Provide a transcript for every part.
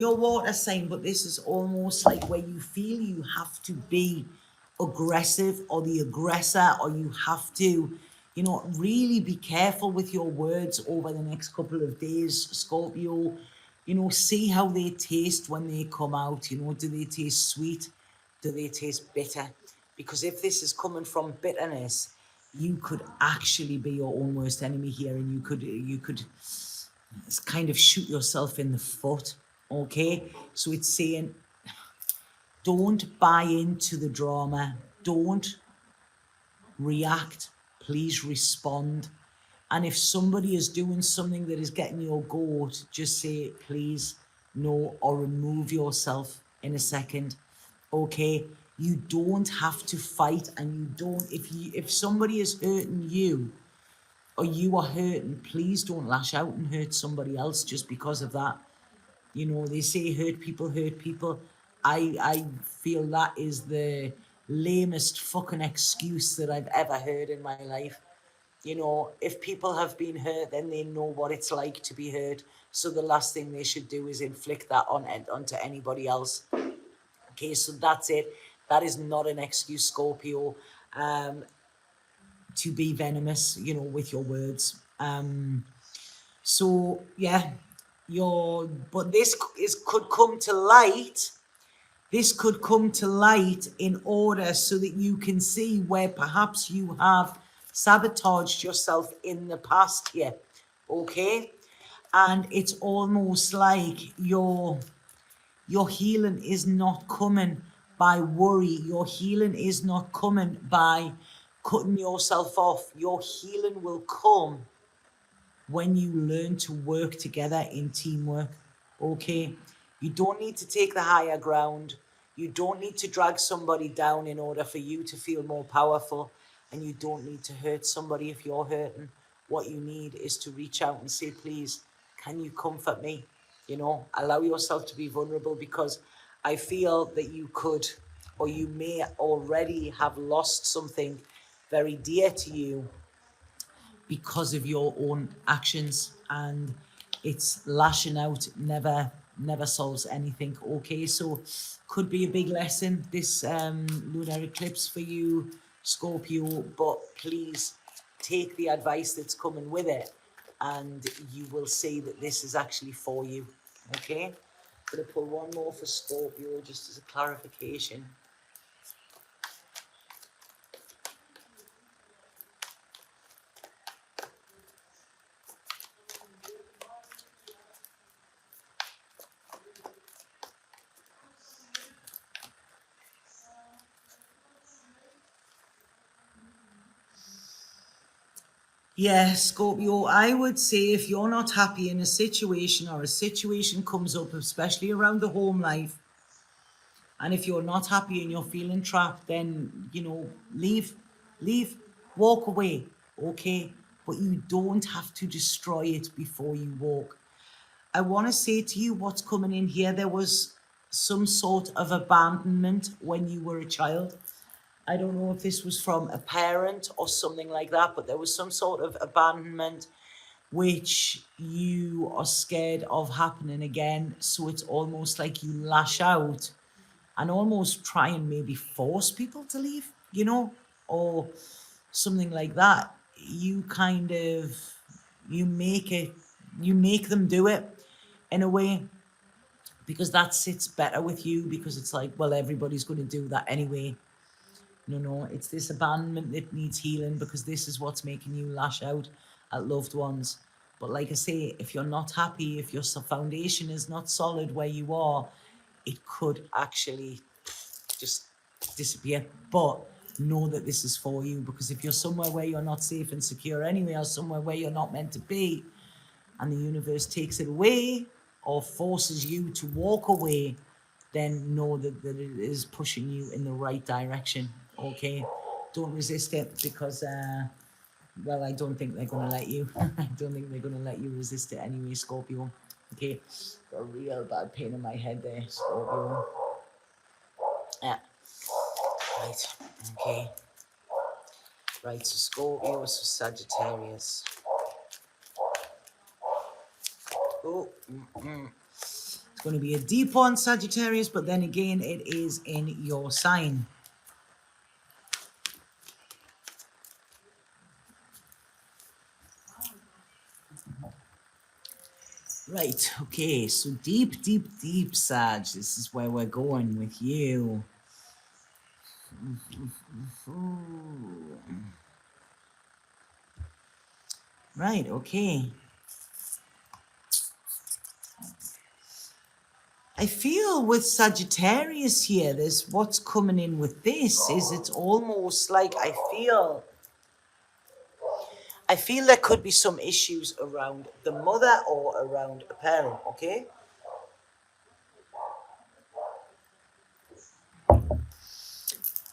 your water sign, but this is almost like where you feel you have to be aggressive or the aggressor, or you have to, you know, really be careful with your words over the next couple of days, Scorpio. You know, see how they taste when they come out. You know, do they taste sweet? Do they taste bitter? Because if this is coming from bitterness, you could actually be your own worst enemy here, and you could kind of shoot yourself in the foot. Okay, so it's saying don't buy into the drama, don't react, please respond. And if somebody is doing something that is getting your goat, just say please no, or remove yourself in a second. Okay, you don't have to fight, and you don't, if somebody is hurting you or you are hurting, please don't lash out and hurt somebody else just because of that. You know, they say hurt people hurt people. I feel that is the lamest fucking excuse that I've ever heard in my life. You know, if people have been hurt, then they know what it's like to be hurt. So the last thing they should do is inflict that onto anybody else. Okay, so that's it. That is not an excuse, Scorpio, to be venomous, you know, with your words. So yeah, but this is could come to light. This could come to light in order so that you can see where perhaps you have sabotaged yourself in the past here. Okay? And it's almost like your healing is not coming by worry. Your healing is not coming by cutting yourself off. Your healing will come when you learn to work together in teamwork. Okay? You don't need to take the higher ground. You don't need to drag somebody down in order for you to feel more powerful. And you don't need to hurt somebody if you're hurting. What you need is to reach out and say, please, can you comfort me? You know, allow yourself to be vulnerable, because I feel that you could, or you may already have lost something very dear to you because of your own actions, and it's lashing out never solves anything. Okay, so could be a big lesson, this lunar eclipse for you, Scorpio, but please take the advice that's coming with it, and you will see that this is actually for you. Okay, I'm going to pull one more for Scorpio just as a clarification. Yeah, Scorpio, I would say if you're not happy in a situation, or a situation comes up, especially around the home life, and if you're not happy and you're feeling trapped, then, you know, leave, walk away, okay? But you don't have to destroy it before you walk. I want to say to you what's coming in here. There was some sort of abandonment when you were a child. I don't know if this was from a parent or something like that, but there was some sort of abandonment which you are scared of happening again. So it's almost like you lash out and almost try and maybe force people to leave, you know, or something like that. You kind of, you make it, you make them do it in a way, because that sits better with you, because it's like, well, everybody's going to do that anyway. No, it's this abandonment that needs healing, because this is what's making you lash out at loved ones. But like I say, if you're not happy, if your foundation is not solid where you are, it could actually just disappear. But know that this is for you, because if you're somewhere where you're not safe and secure anyway, or somewhere where you're not meant to be, and the universe takes it away or forces you to walk away, then know that it is pushing you in the right direction. Okay, don't resist it, because well, I don't think they're going to let you. I don't think they're going to let you resist it anyway, Scorpio. Okay, got a real bad pain in my head there, Scorpio. Yeah, right, okay. Right, so Scorpio, so Sagittarius. Oh, It's going to be a deep one, Sagittarius, but then again, it is in your sign. Right, okay, so deep, deep, deep, Sag. This is where we're going with you. Right, okay. I feel with Sagittarius here, there's what's coming in with this is it's almost like I feel there could be some issues around the mother or around a parent, okay?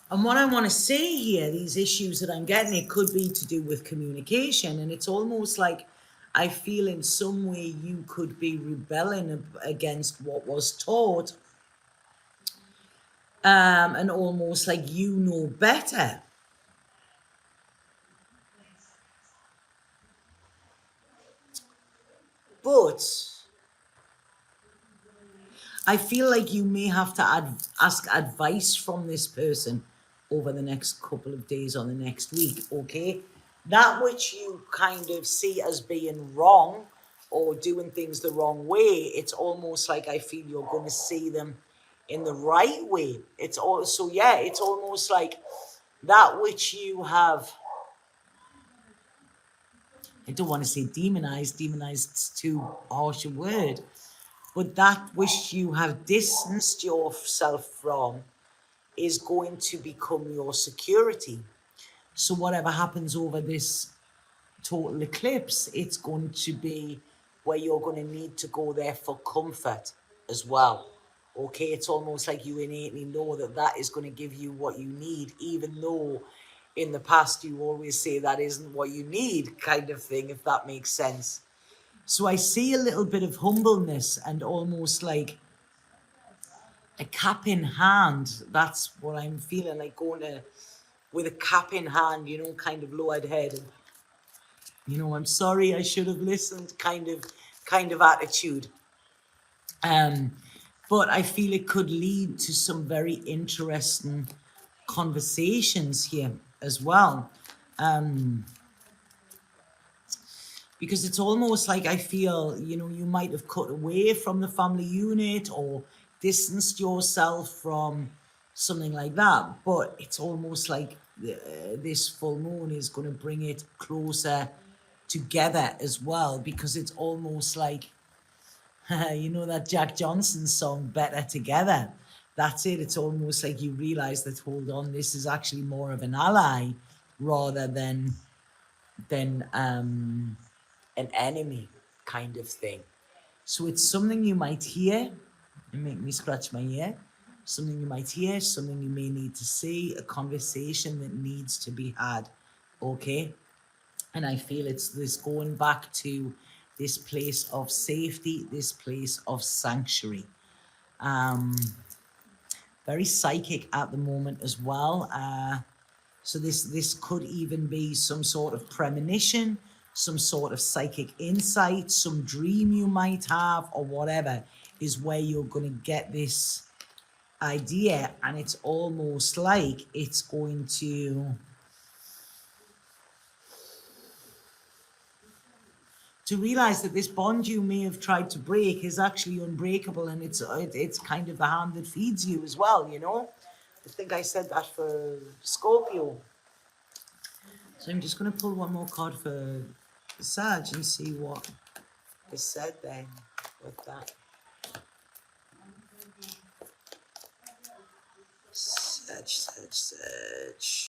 And what I want to say here, these issues that I'm getting, it could be to do with communication. And it's almost like I feel in some way you could be rebelling against what was taught. And almost like you know better. But I feel like you may have to ask advice from this person over the next couple of days or the next week, okay? That which you kind of see as being wrong or doing things the wrong way, it's almost like I feel you're going to see them in the right way. It's also, yeah, it's almost like that which you have, I don't want to say demonized is too harsh a word, but that which you have distanced yourself from is going to become your security. So whatever happens over this total eclipse, it's going to be where you're going to need to go there for comfort as well. Okay, it's almost like you innately know that that is going to give you what you need, even though in the past you always say that isn't what you need, kind of thing, if that makes sense. So I see a little bit of humbleness and almost like a cap in hand. That's what I'm feeling, like going to, with a cap in hand, you know, kind of lowered head. And, you know, I'm sorry, I should have listened kind of attitude. But I feel it could lead to some very interesting conversations here as well. Because it's almost like I feel, you know, you might have cut away from the family unit or distanced yourself from something like that. But it's almost like this full moon is going to bring it closer together as well, because it's almost like, you know, that Jack Johnson song, Better Together. That's it. It's almost like you realize that, hold on, this is actually more of an ally rather than an enemy kind of thing. So it's something you might hear and make me scratch my ear. Something you might hear, something you may need to see, a conversation that needs to be had. Okay? And I feel it's this going back to this place of safety, this place of sanctuary. Very psychic at the moment as well. So this could even be some sort of premonition, some sort of psychic insight, some dream you might have, or whatever, is where you're going to get this idea. And it's almost like it's going to realize that this bond you may have tried to break is actually unbreakable, and it's kind of the hand that feeds you as well, you know? I think I said that for Scorpio. So I'm just going to pull one more card for Sag and see what is said then with that. Sag.